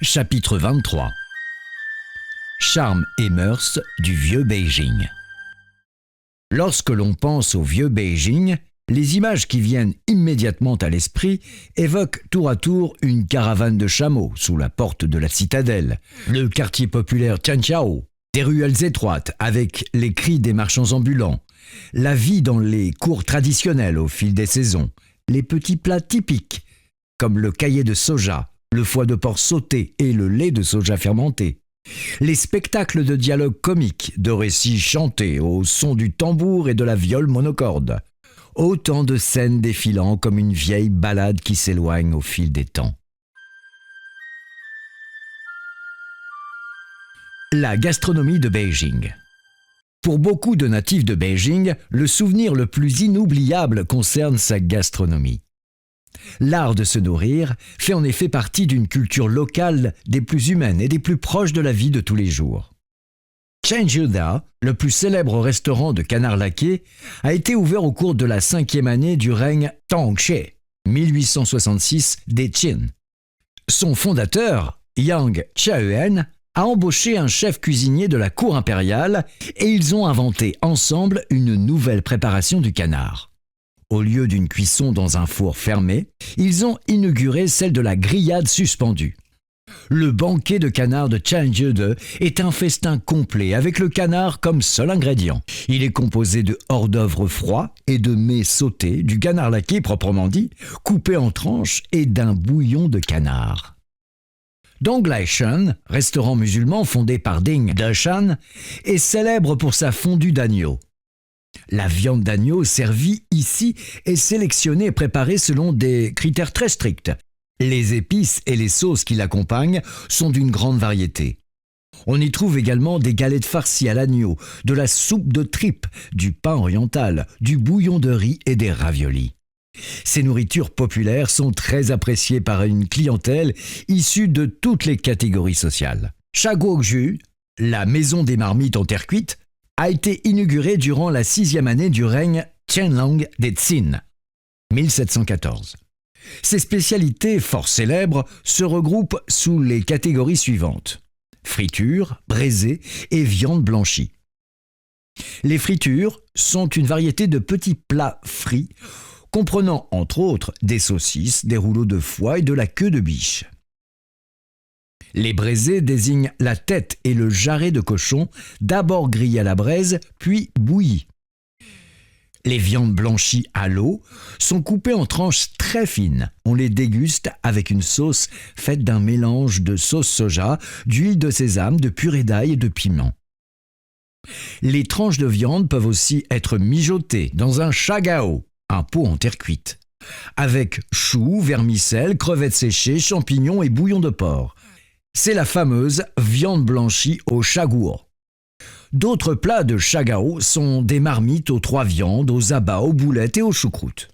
Chapitre 23. Charme et mœurs du vieux Beijing. Lorsque l'on pense au vieux Beijing, les images qui viennent immédiatement à l'esprit évoquent tour à tour une caravane de chameaux sous la porte de la citadelle, le quartier populaire Tianqiao, des ruelles étroites avec les cris des marchands ambulants, la vie dans les cours traditionnelles au fil des saisons, les petits plats typiques comme le caillé de soja, le foie de porc sauté et le lait de soja fermenté, les spectacles de dialogues comiques, de récits chantés au son du tambour et de la viole monocorde. Autant de scènes défilant comme une vieille ballade qui s'éloigne au fil des temps. La gastronomie de Beijing. Pour beaucoup de natifs de Beijing, le souvenir le plus inoubliable concerne sa gastronomie. L'art de se nourrir fait en effet partie d'une culture locale des plus humaines et des plus proches de la vie de tous les jours. Chengdu-da, le plus célèbre restaurant de canard laqué, a été ouvert au cours de la 5e année du règne Tongxie, 1866 des Qin. Son fondateur, Yang Qiaoen, a embauché un chef cuisinier de la cour impériale et ils ont inventé ensemble une nouvelle préparation du canard. Au lieu d'une cuisson dans un four fermé, ils ont inauguré celle de la grillade suspendue. Le banquet de canard de Chengdu est un festin complet avec le canard comme seul ingrédient. Il est composé de hors-d'œuvre froids et de mets sautés, du canard laqué proprement dit, coupé en tranches et d'un bouillon de canard. Donglai Shen, restaurant musulman fondé par Ding Deshan, est célèbre pour sa fondue d'agneau. La viande d'agneau servie ici est sélectionnée et préparée selon des critères très stricts. Les épices et les sauces qui l'accompagnent sont d'une grande variété. On y trouve également des galettes farcies à l'agneau, de la soupe de tripes, du pain oriental, du bouillon de riz et des raviolis. Ces nourritures populaires sont très appréciées par une clientèle issue de toutes les catégories sociales. Shaguoju, la maison des marmites en terre cuite, a été inaugurée durant la 6e année du règne Qianlong des Qin, 1714. Ces spécialités fort célèbres se regroupent sous les catégories suivantes: friture, braisée et viande blanchie. Les fritures sont une variété de petits plats frits comprenant entre autres des saucisses, des rouleaux de foie et de la queue de biche. Les braisés désignent la tête et le jarret de cochon, d'abord grillés à la braise, puis bouillis. Les viandes blanchies à l'eau sont coupées en tranches très fines. On les déguste avec une sauce faite d'un mélange de sauce soja, d'huile de sésame, de purée d'ail et de piment. Les tranches de viande peuvent aussi être mijotées dans un shagao, un pot en terre cuite, avec choux, vermicelles, crevettes séchées, champignons et bouillon de porc. C'est la fameuse viande blanchie au shaguo. D'autres plats de shagao sont des marmites aux 3 viandes, aux abats, aux boulettes et aux choucroutes.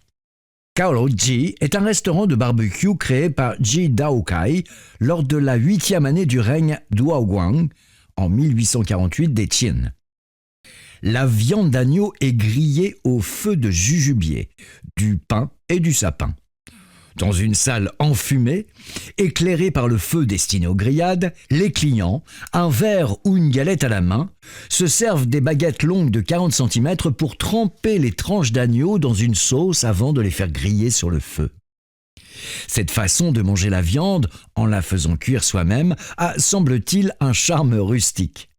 Kaoloji est un restaurant de barbecue créé par Ji Daokai lors de la 8e année du règne Duoguang en 1848 des Qin. La viande d'agneau est grillée au feu de jujubier, du pin et du sapin. Dans une salle enfumée, éclairée par le feu destiné aux grillades, les clients, un verre ou une galette à la main, se servent des baguettes longues de 40 cm pour tremper les tranches d'agneau dans une sauce avant de les faire griller sur le feu. Cette façon de manger la viande, en la faisant cuire soi-même, a, semble-t-il, un charme rustique.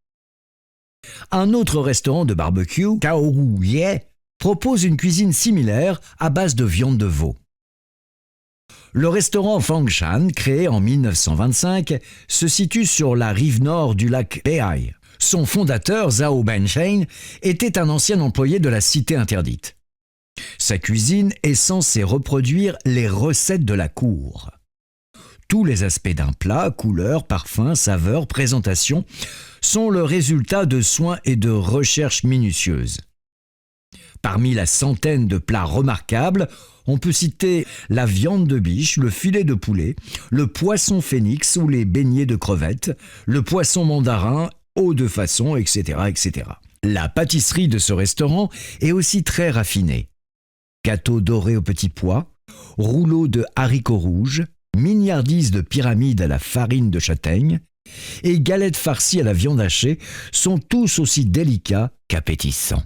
Un autre restaurant de barbecue, Kaoru-ye, propose une cuisine similaire à base de viande de veau. Le restaurant Fangshan, créé en 1925, se situe sur la rive nord du lac Beihai. Son fondateur, Zhao Bensheng, était un ancien employé de la cité interdite. Sa cuisine est censée reproduire les recettes de la cour. Tous les aspects d'un plat, couleur, parfum, saveur, présentation, sont le résultat de soins et de recherches minutieuses. Parmi la centaine de plats remarquables, on peut citer la viande de biche, le filet de poulet, le poisson phénix ou les beignets de crevettes, le poisson mandarin, eau de façon, etc., etc. La pâtisserie de ce restaurant est aussi très raffinée. Gâteaux dorés aux petits pois, rouleaux de haricots rouges, mini mignardise de pyramides à la farine de châtaigne et galettes farcies à la viande hachée sont tous aussi délicats qu'appétissants.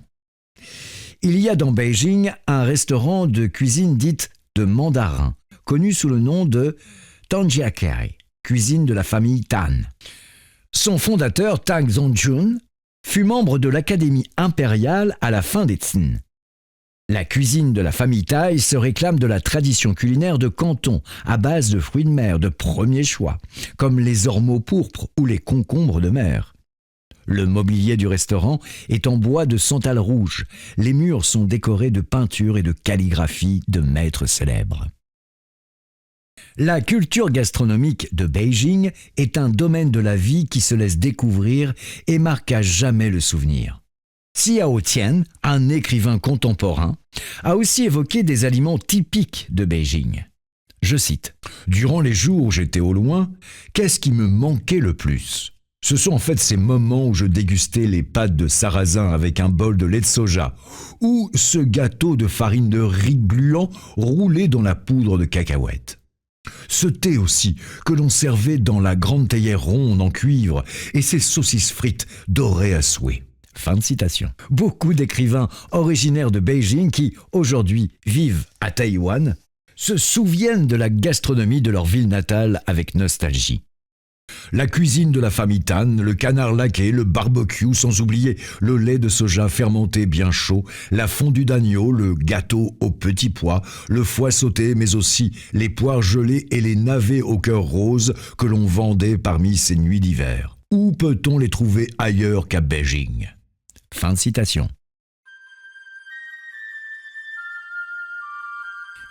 Il y a dans Beijing un restaurant de cuisine dite de mandarin, connu sous le nom de Tanjiakai, cuisine de la famille Tan. Son fondateur, Tang Zongjun, fut membre de l'Académie impériale à la fin des Tsin. La cuisine de la famille Tai se réclame de la tradition culinaire de Canton, à base de fruits de mer de premier choix, comme les ormeaux pourpres ou les concombres de mer. Le mobilier du restaurant est en bois de santal rouge. Les murs sont décorés de peintures et de calligraphies de maîtres célèbres. La culture gastronomique de Beijing est un domaine de la vie qui se laisse découvrir et marque à jamais le souvenir. Xiao Tian, un écrivain contemporain, a aussi évoqué des aliments typiques de Beijing. Je cite « Durant les jours où j'étais au loin, qu'est-ce qui me manquait le plus ? Ce sont en fait ces moments où je dégustais les pâtes de sarrasin avec un bol de lait de soja ou ce gâteau de farine de riz gluant roulé dans la poudre de cacahuètes. Ce thé aussi que l'on servait dans la grande théière ronde en cuivre et ces saucisses frites dorées à souhait. » Fin de citation. Beaucoup d'écrivains originaires de Beijing qui, aujourd'hui, vivent à Taïwan, se souviennent de la gastronomie de leur ville natale avec nostalgie. La cuisine de la famille Tan, le canard laqué, le barbecue, sans oublier le lait de soja fermenté bien chaud, la fondue d'agneau, le gâteau aux petits pois, le foie sauté, mais aussi les poires gelées et les navets au cœur rose que l'on vendait parmi ces nuits d'hiver. Où peut-on les trouver ailleurs qu'à Beijing ? Fin de citation.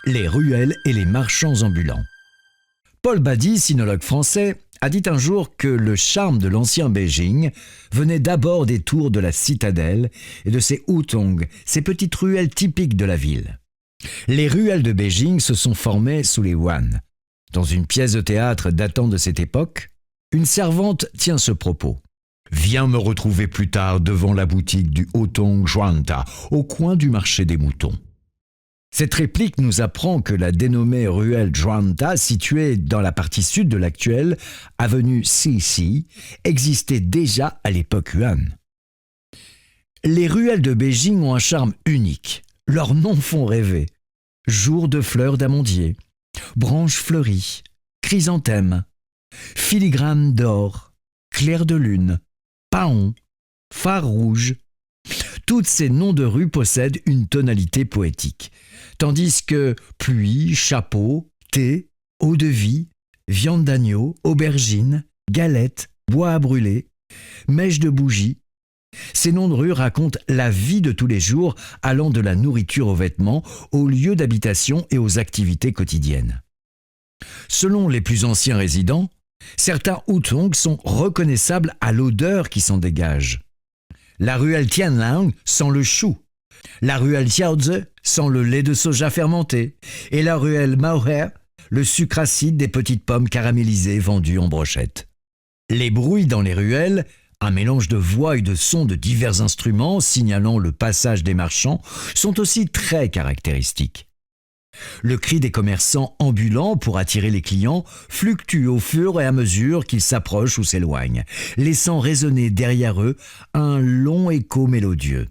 Les ruelles et les marchands ambulants. Paul Bady, sinologue français, a dit un jour que le charme de l'ancien Beijing venait d'abord des tours de la citadelle et de ses hutongs, ces petites ruelles typiques de la ville. Les ruelles de Beijing se sont formées sous les Han. Dans une pièce de théâtre datant de cette époque, une servante tient ce propos. « Viens me retrouver plus tard devant la boutique du Hutong Zhuangda, au coin du marché des moutons. » Cette réplique nous apprend que la dénommée ruelle Zhuangda, située dans la partie sud de l'actuelle avenue Cixi, existait déjà à l'époque Han. Les ruelles de Beijing ont un charme unique. Leurs noms font rêver. Jour de fleurs d'amandier, branches fleuries, chrysanthèmes, filigrane d'or, clair de lune, paon, phare rouge. Toutes ces noms de rues possèdent une tonalité poétique, tandis que pluie, chapeau, thé, eau de vie, viande d'agneau, aubergine, galette, bois à brûler, mèche de bougie. Ces noms de rues racontent la vie de tous les jours, allant de la nourriture aux vêtements, aux lieux d'habitation et aux activités quotidiennes. Selon les plus anciens résidents, certains hutongs sont reconnaissables à l'odeur qui s'en dégage. La ruelle Tianlang sent le chou, la ruelle Xiaozi sent le lait de soja fermenté et la ruelle Maohe, le sucre acide des petites pommes caramélisées vendues en brochettes. Les bruits dans les ruelles, un mélange de voix et de sons de divers instruments signalant le passage des marchands, sont aussi très caractéristiques. Le cri des commerçants ambulants pour attirer les clients fluctue au fur et à mesure qu'ils s'approchent ou s'éloignent, laissant résonner derrière eux un long écho mélodieux.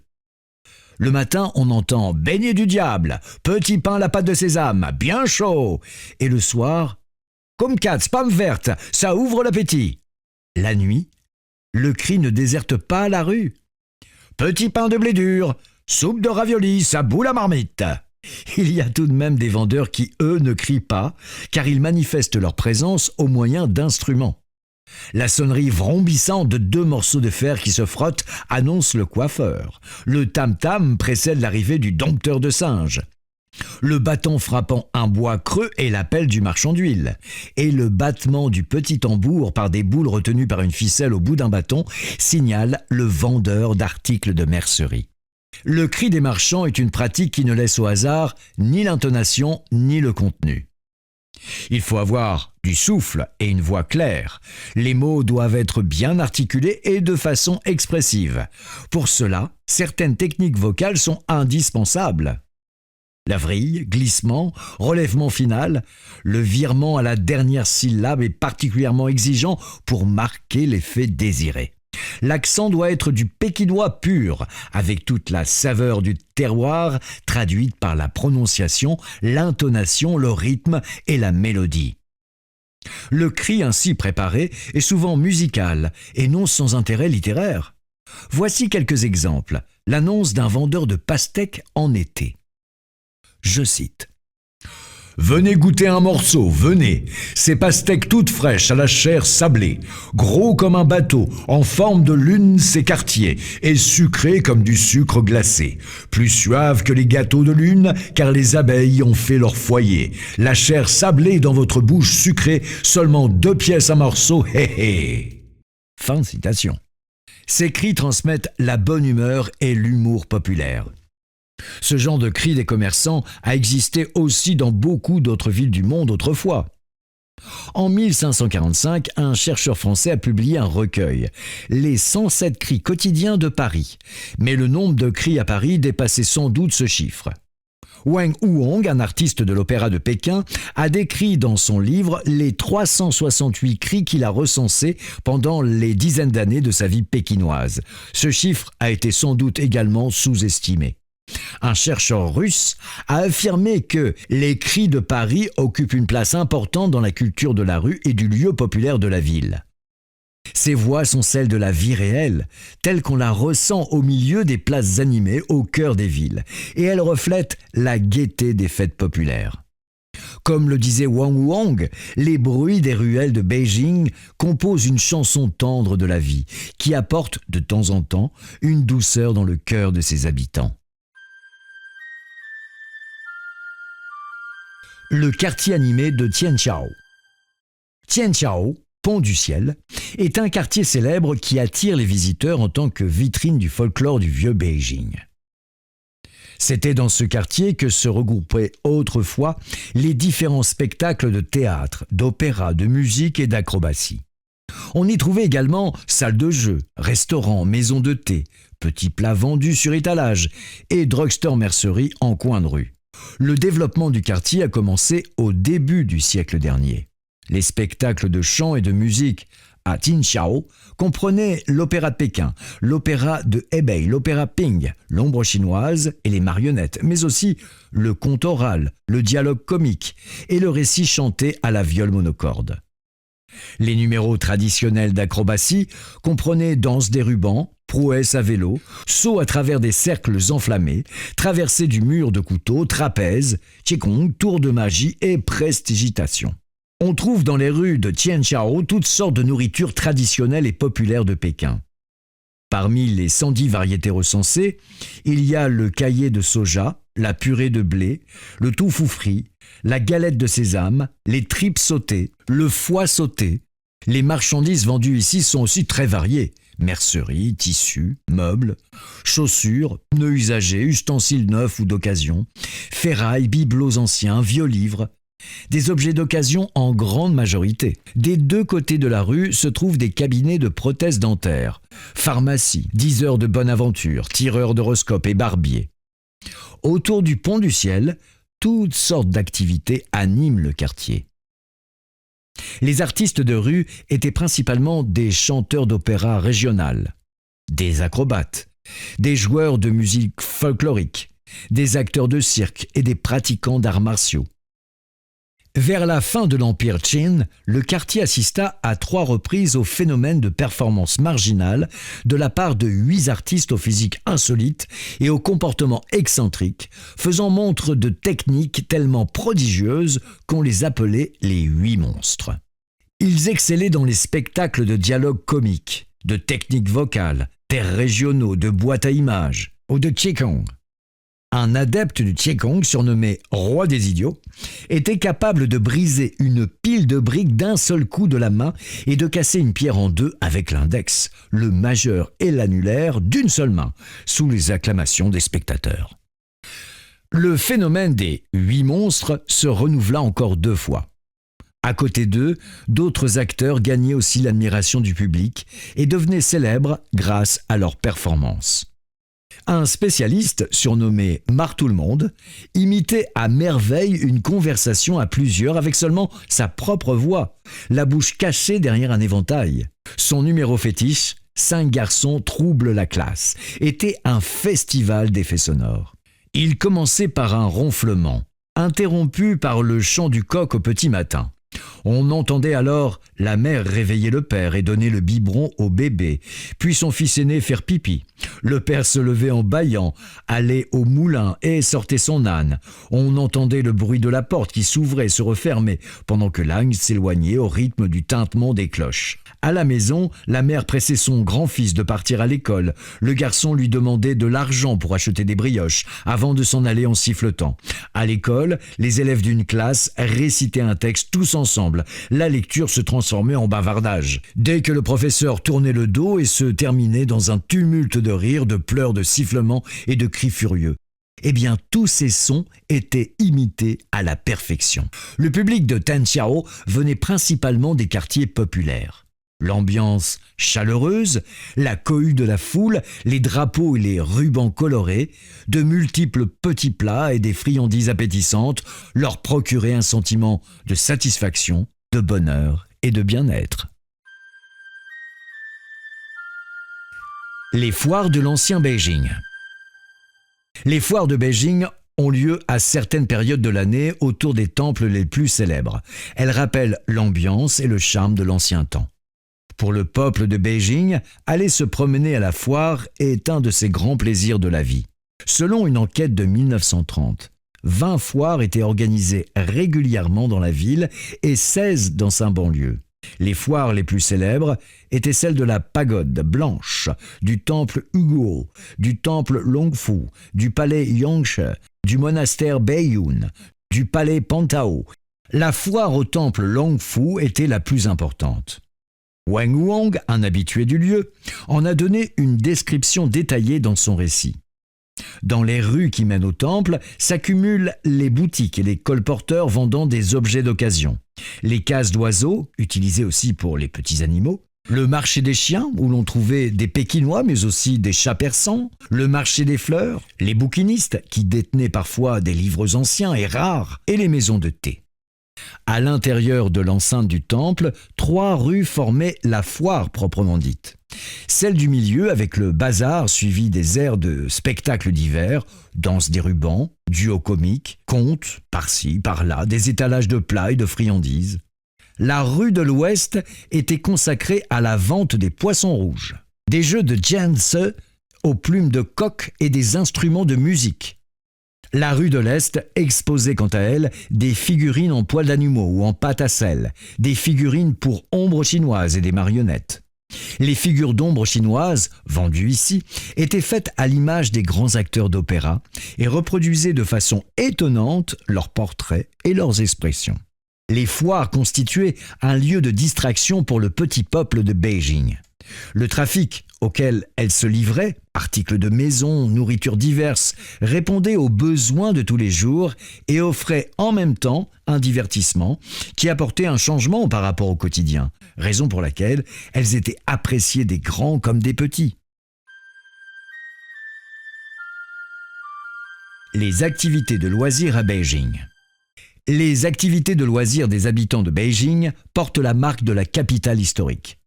Le matin, on entend « beignet du diable »,« petit pain à la pâte de sésame, bien chaud » et le soir « kumquats, pomme verte, ça ouvre l'appétit ». La nuit, le cri ne déserte pas la rue. « Petit pain de blé dur, soupe de raviolis, ça bout la marmite ». Il y a tout de même des vendeurs qui, eux, ne crient pas, car ils manifestent leur présence au moyen d'instruments. La sonnerie vrombissante de 2 morceaux de fer qui se frottent annonce le coiffeur. Le tam-tam précède l'arrivée du dompteur de singes. Le bâton frappant un bois creux est l'appel du marchand d'huile. Et le battement du petit tambour par des boules retenues par une ficelle au bout d'un bâton signale le vendeur d'articles de mercerie. Le cri des marchands est une pratique qui ne laisse au hasard ni l'intonation ni le contenu. Il faut avoir du souffle et une voix claire. Les mots doivent être bien articulés et de façon expressive. Pour cela, certaines techniques vocales sont indispensables. La vrille, glissement, relèvement final, le virement à la dernière syllabe est particulièrement exigeant pour marquer l'effet désiré. L'accent doit être du pékinois pur, avec toute la saveur du terroir traduite par la prononciation, l'intonation, le rythme et la mélodie. Le cri ainsi préparé est souvent musical et non sans intérêt littéraire. Voici quelques exemples. L'annonce d'un vendeur de pastèques en été. Je cite. Venez goûter un morceau, venez. Ces pastèques toutes fraîches à la chair sablée, gros comme un bateau, en forme de lune ces quartiers, et sucrés comme du sucre glacé. Plus suaves que les gâteaux de lune, car les abeilles ont fait leur foyer. La chair sablée dans votre bouche sucrée, seulement 2 pièces à morceau, hé hé. Fin de citation. Ces cris transmettent la bonne humeur et l'humour populaire. Ce genre de cri des commerçants a existé aussi dans beaucoup d'autres villes du monde autrefois. En 1545, un chercheur français a publié un recueil, Les 107 cris quotidiens de Paris, mais le nombre de cris à Paris dépassait sans doute ce chiffre. Wang Huong, un artiste de l'opéra de Pékin, a décrit dans son livre les 368 cris qu'il a recensés pendant les dizaines d'années de sa vie pékinoise. Ce chiffre a été sans doute également sous-estimé. Un chercheur russe a affirmé que les cris de Paris occupent une place importante dans la culture de la rue et du lieu populaire de la ville. Ces voix sont celles de la vie réelle, telle qu'on la ressent au milieu des places animées au cœur des villes, et elles reflètent la gaieté des fêtes populaires. Comme le disait Wang Huang, les bruits des ruelles de Beijing composent une chanson tendre de la vie, qui apporte, de temps en temps, une douceur dans le cœur de ses habitants. Le quartier animé de Tianqiao. Tianqiao, Pont du Ciel, est un quartier célèbre qui attire les visiteurs en tant que vitrine du folklore du vieux Beijing. C'était dans ce quartier que se regroupaient autrefois les différents spectacles de théâtre, d'opéra, de musique et d'acrobatie. On y trouvait également salles de jeux, restaurants, maisons de thé, petits plats vendus sur étalage et drugstore-mercerie en coin de rue. Le développement du quartier a commencé au début du siècle dernier. Les spectacles de chant et de musique à Tianqiao comprenaient l'opéra de Pékin, l'opéra de Hebei, l'opéra Ping, l'ombre chinoise et les marionnettes, mais aussi le conte oral, le dialogue comique et le récit chanté à la viole monocorde. Les numéros traditionnels d'acrobatie comprenaient danse des rubans, prouesse à vélo, saut à travers des cercles enflammés, traversée du mur de couteau, trapèze, qigong, tour de magie et prestigitation. On trouve dans les rues de Tianqiao toutes sortes de nourritures traditionnelles et populaires de Pékin. Parmi les 110 variétés recensées, il y a le caillé de soja, la purée de blé, le tofu frit, la galette de sésame, les tripes sautées, le foie sauté. Les marchandises vendues ici sont aussi très variées. Mercerie, tissus, meubles, chaussures, pneus usagés, ustensiles neufs ou d'occasion, ferrailles, bibelots anciens, vieux livres. Des objets d'occasion en grande majorité. Des deux côtés de la rue se trouvent des cabinets de prothèses dentaires, pharmacie, diseurs de bonne aventure, tireurs d'horoscopes et barbiers. Autour du Pont du Ciel, toutes sortes d'activités animent le quartier. Les artistes de rue étaient principalement des chanteurs d'opéra régional, des acrobates, des joueurs de musique folklorique, des acteurs de cirque et des pratiquants d'arts martiaux. Vers la fin de l'Empire Qin, le quartier assista à 3 reprises au phénomène de performance marginale de la part de 8 artistes au physique insolite et au comportement excentrique, faisant montre de techniques tellement prodigieuses qu'on les appelait les 8 monstres. Ils excellaient dans les spectacles de dialogue comique, de techniques vocales, d'airs régionaux, de boîtes à images ou de qigong. Un adepte du qigong, surnommé « roi des idiots », était capable de briser une pile de briques d'un seul coup de la main et de casser une pierre en 2 avec l'index, le majeur et l'annulaire d'une seule main, sous les acclamations des spectateurs. Le phénomène des 8 monstres se renouvela encore 2 fois. À côté d'eux, d'autres acteurs gagnaient aussi l'admiration du public et devenaient célèbres grâce à leurs performances. Un spécialiste, surnommé Marthe-tout-le-monde, imitait à merveille une conversation à plusieurs avec seulement sa propre voix, la bouche cachée derrière un éventail. Son numéro fétiche, 5 garçons troublent la classe, était un festival d'effets sonores. Il commençait par un ronflement, interrompu par le chant du coq au petit matin. On entendait alors la mère réveiller le père et donner le biberon au bébé, puis son fils aîné faire pipi. Le père se levait en bâillant, allait au moulin et sortait son âne. On entendait le bruit de la porte qui s'ouvrait et se refermait, pendant que l'âne s'éloignait au rythme du tintement des cloches. À la maison, la mère pressait son grand-fils de partir à l'école. Le garçon lui demandait de l'argent pour acheter des brioches, avant de s'en aller en sifflotant. À l'école, les élèves d'une classe récitaient un texte tous ensemble. La lecture se transformait en bavardage. Dès que le professeur tournait le dos et se terminait dans un tumulte de rires, de pleurs, de sifflements et de cris furieux. Eh bien, tous ces sons étaient imités à la perfection. Le public de Tanxiao venait principalement des quartiers populaires. L'ambiance chaleureuse, la cohue de la foule, les drapeaux et les rubans colorés, de multiples petits plats et des friandises appétissantes leur procuraient un sentiment de satisfaction, de bonheur et de bien-être. Les foires de l'ancien Beijing. Les foires de Beijing ont lieu à certaines périodes de l'année autour des temples les plus célèbres. Elles rappellent l'ambiance et le charme de l'ancien temps. Pour le peuple de Beijing, aller se promener à la foire est un de ces grands plaisirs de la vie. Selon une enquête de 1930, 20 foires étaient organisées régulièrement dans la ville et 16 dans sa banlieue. Les foires les plus célèbres étaient celles de la pagode blanche, du temple Huguo, du temple Longfu, du palais Yangshe, du monastère Beiyun, du palais Pantao. La foire au temple Longfu était la plus importante. Wang Huang, un habitué du lieu, en a donné une description détaillée dans son récit. Dans les rues qui mènent au temple s'accumulent les boutiques et les colporteurs vendant des objets d'occasion, les cases d'oiseaux, utilisées aussi pour les petits animaux, le marché des chiens, où l'on trouvait des Pékinois mais aussi des chats persans, le marché des fleurs, les bouquinistes, qui détenaient parfois des livres anciens et rares, et les maisons de thé. À l'intérieur de l'enceinte du temple, 3 rues formaient la foire proprement dite. Celle du milieu avec le bazar suivi des aires de spectacles divers, danse des rubans, duos comiques, contes, par-ci, par-là, des étalages de plats et de friandises. La rue de l'Ouest était consacrée à la vente des poissons rouges, des jeux de jianse aux plumes de coq et des instruments de musique. La rue de l'Est exposait quant à elle des figurines en poils d'animaux ou en pâte à sel, des figurines pour ombres chinoises et des marionnettes. Les figures d'ombre chinoises, vendues ici, étaient faites à l'image des grands acteurs d'opéra et reproduisaient de façon étonnante leurs portraits et leurs expressions. Les foires constituaient un lieu de distraction pour le petit peuple de Beijing. Le trafic auquel elles se livraient, articles de maison, nourritures diverses, répondait aux besoins de tous les jours et offrait en même temps un divertissement qui apportait un changement par rapport au quotidien, raison pour laquelle elles étaient appréciées des grands comme des petits. Les activités de loisirs à Beijing. Les activités de loisirs des habitants de Beijing portent la marque de la capitale historique.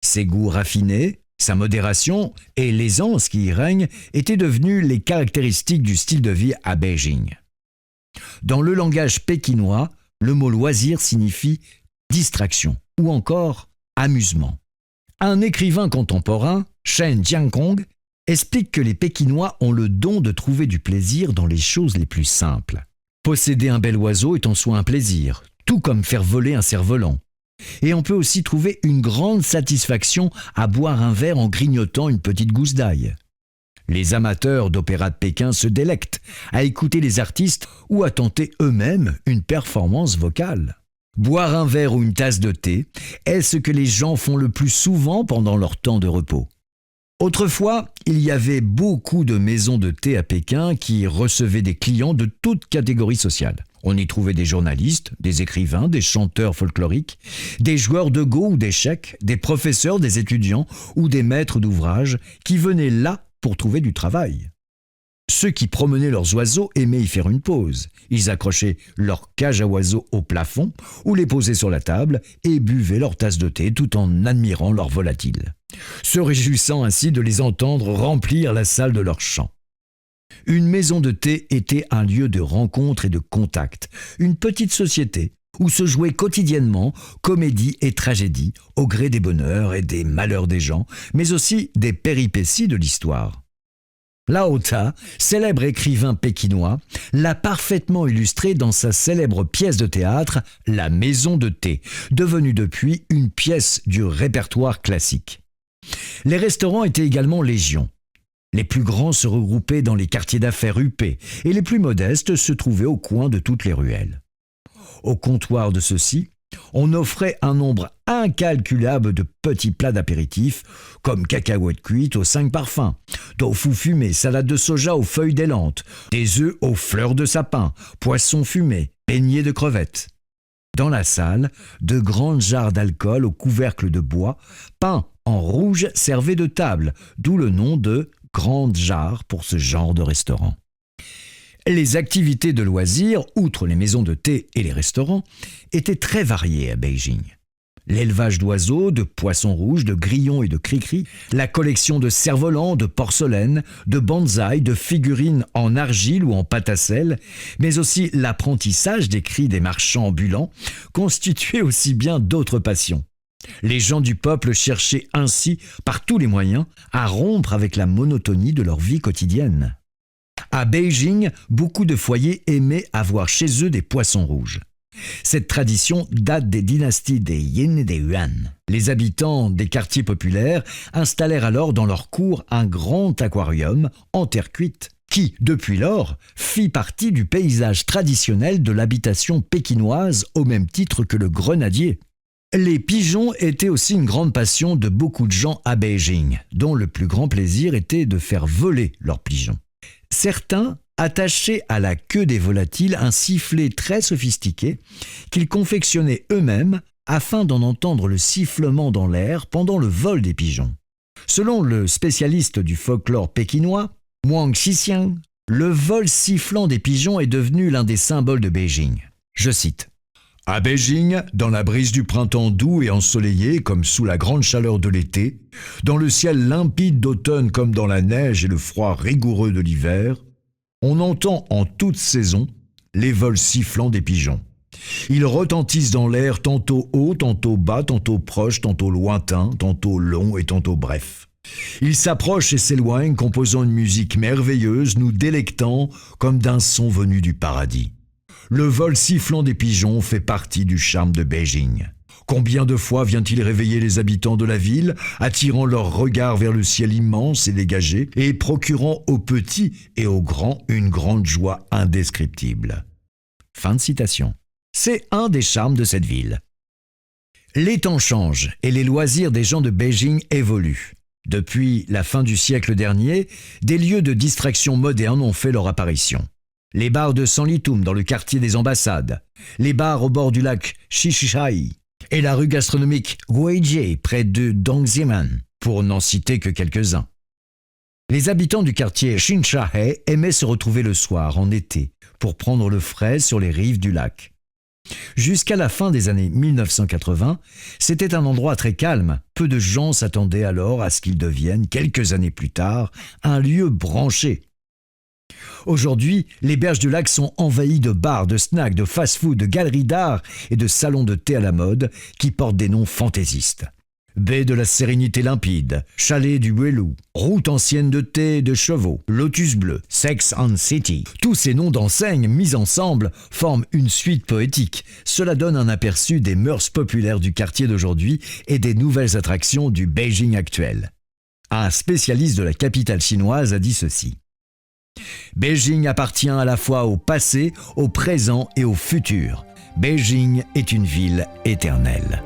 Ses goûts raffinés, sa modération et l'aisance qui y règne étaient devenus les caractéristiques du style de vie à Beijing. Dans le langage pékinois, le mot loisir signifie distraction ou encore amusement. Un écrivain contemporain, Shen Jiankong, explique que les Pékinois ont le don de trouver du plaisir dans les choses les plus simples. Posséder un bel oiseau est en soi un plaisir, tout comme faire voler un cerf-volant. Et on peut aussi trouver une grande satisfaction à boire un verre en grignotant une petite gousse d'ail. Les amateurs d'opéra de Pékin se délectent à écouter les artistes ou à tenter eux-mêmes une performance vocale. Boire un verre ou une tasse de thé est ce que les gens font le plus souvent pendant leur temps de repos. Autrefois, il y avait beaucoup de maisons de thé à Pékin qui recevaient des clients de toutes catégories sociales. On y trouvait des journalistes, des écrivains, des chanteurs folkloriques, des joueurs de go ou d'échecs, des professeurs, des étudiants ou des maîtres d'ouvrage qui venaient là pour trouver du travail. Ceux qui promenaient leurs oiseaux aimaient y faire une pause. Ils accrochaient leur cage à oiseaux au plafond ou les posaient sur la table et buvaient leur tasse de thé tout en admirant leurs volatiles, se réjouissant ainsi de les entendre remplir la salle de leur chant. Une maison de thé était un lieu de rencontre et de contact, une petite société où se jouaient quotidiennement comédie et tragédie au gré des bonheurs et des malheurs des gens, mais aussi des péripéties de l'histoire. Lao Tzu, célèbre écrivain pékinois, l'a parfaitement illustré dans sa célèbre pièce de théâtre « La maison de thé », devenue depuis une pièce du répertoire classique. Les restaurants étaient également légion. Les plus grands se regroupaient dans les quartiers d'affaires huppés et les plus modestes se trouvaient au coin de toutes les ruelles. Au comptoir de ceux-ci, on offrait un nombre incalculable de petits plats d'apéritifs, comme cacahuètes cuites aux 5 parfums, tofu fumé, salade de soja aux feuilles d'élante, des œufs aux fleurs de sapin, poissons fumés, beignets de crevettes. Dans la salle, de grandes jarres d'alcool au couvercle de bois, peints en rouge servaient de table, d'où le nom de « grande jarre » pour ce genre de restaurant. Les activités de loisirs, outre les maisons de thé et les restaurants, étaient très variées à Beijing. L'élevage d'oiseaux, de poissons rouges, de grillons et de cri-cri, la collection de cerfs-volants, de porcelaine, de bonsaïs, de figurines en argile ou en pâte à sel, mais aussi l'apprentissage des cris des marchands ambulants, constituaient aussi bien d'autres passions. Les gens du peuple cherchaient ainsi, par tous les moyens, à rompre avec la monotonie de leur vie quotidienne. À Beijing, beaucoup de foyers aimaient avoir chez eux des poissons rouges. Cette tradition date des dynasties des Yin et des Yuan. Les habitants des quartiers populaires installèrent alors dans leur cour un grand aquarium en terre cuite qui, depuis lors, fit partie du paysage traditionnel de l'habitation pékinoise au même titre que le grenadier. Les pigeons étaient aussi une grande passion de beaucoup de gens à Beijing, dont le plus grand plaisir était de faire voler leurs pigeons. Certains attachaient à la queue des volatiles un sifflet très sophistiqué qu'ils confectionnaient eux-mêmes afin d'en entendre le sifflement dans l'air pendant le vol des pigeons. Selon le spécialiste du folklore pékinois, Wang Xixiang, le vol sifflant des pigeons est devenu l'un des symboles de Beijing. Je cite. « À Beijing, dans la brise du printemps doux et ensoleillé comme sous la grande chaleur de l'été, dans le ciel limpide d'automne comme dans la neige et le froid rigoureux de l'hiver, on entend en toute saison les vols sifflants des pigeons. Ils retentissent dans l'air tantôt haut, tantôt bas, tantôt proche, tantôt lointain, tantôt long et tantôt bref. Ils s'approchent et s'éloignent, composant une musique merveilleuse, nous délectant comme d'un son venu du paradis. Le vol sifflant des pigeons fait partie du charme de Beijing. Combien de fois vient-il réveiller les habitants de la ville, attirant leur regard vers le ciel immense et dégagé, et procurant aux petits et aux grands une grande joie indescriptible. » Fin de citation. C'est un des charmes de cette ville. Les temps changent et les loisirs des gens de Beijing évoluent. Depuis la fin du siècle dernier, des lieux de distraction modernes ont fait leur apparition. Les bars de Sanlitun dans le quartier des ambassades, les bars au bord du lac Shichai et la rue gastronomique Guijie près de Dongzhimen, pour n'en citer que quelques-uns. Les habitants du quartier Xinchahe aimaient se retrouver le soir, en été, pour prendre le frais sur les rives du lac. Jusqu'à la fin des années 1980, c'était un endroit très calme. Peu de gens s'attendaient alors à ce qu'il devienne, quelques années plus tard, un lieu branché. Aujourd'hui, les berges du lac sont envahies de bars, de snacks, de fast-food, de galeries d'art et de salons de thé à la mode qui portent des noms fantaisistes. Baie de la Sérénité limpide, Chalet du Buelou, Route ancienne de thé et de chevaux, Lotus bleu, Sex and City. Tous ces noms d'enseignes mis ensemble forment une suite poétique. Cela donne un aperçu des mœurs populaires du quartier d'aujourd'hui et des nouvelles attractions du Beijing actuel. Un spécialiste de la capitale chinoise a dit ceci. Beijing appartient à la fois au passé, au présent et au futur. Beijing est une ville éternelle.